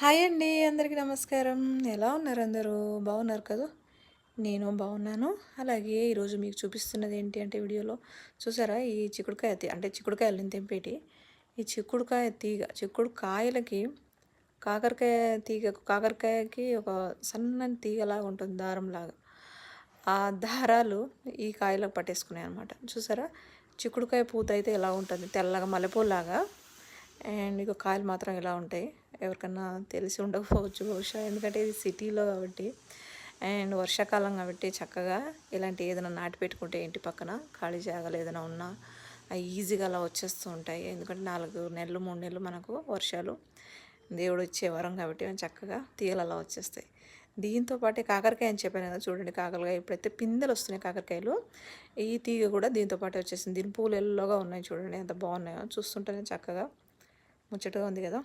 Hi అండి, అందరికీ నమస్కారం. ఎలా ఉన్నారు అందరూ? బాగున్నారు కదా? నేను బాగున్నాను. అలాగే ఈరోజు మీకు చూపిస్తున్నది ఏంటి అంటే వీడియోలో చూసారా, ఈ చిక్కుడుకాయ అంటే చిక్కుడుకాయలు నేను తెంపేటి ఈ చిక్కుడుకాయ తీగ, చిక్కుడు కాయలకి కాకరకాయ కాకరకాయకి ఒక సన్నని తీగలాగా ఉంటుంది, దారంలాగా. ఆ దారాలు ఈ కాయలకు పట్టేసుకున్నాయి అనమాట. చూసారా, చిక్కుడుకాయ పూత అయితే ఎలా ఉంటుంది, తెల్లగా మల్లెపూలాగా. అండ్ ఇక కాయలు మాత్రం ఇలా ఉంటాయి. ఎవరికన్నా తెలిసి ఉండకపోవచ్చు బహుశా, ఎందుకంటే ఇది సిటీలో కాబట్టి అండ్ వర్షాకాలం కాబట్టి చక్కగా ఇలాంటి ఏదైనా నాటి పెట్టుకుంటే ఇంటి పక్కన ఖాళీ జాగాలు ఏదైనా ఉన్నా అవి ఈజీగా అలా వచ్చేస్తూ ఉంటాయి. ఎందుకంటే 4 నెలలు 3 నెలలు మనకు వర్షాలు దేవుడు ఇచ్చే వరం కాబట్టి చక్కగా తీగలు అలా వచ్చేస్తాయి. దీంతో పాటే కాకరకాయ అని చెప్పాను కదా, చూడండి కాకరకాయ ఇప్పుడైతే పిందెలు వస్తున్నాయి కాకరకాయలు. ఈ తీగ కూడా దీంతో పాటే వచ్చేసింది. దీని పూలు ఎల్లోగా ఉన్నాయి, చూడండి ఎంత బాగున్నాయో. చూస్తుంటేనే చక్కగా ముచ్చటగా ఉంది కదా.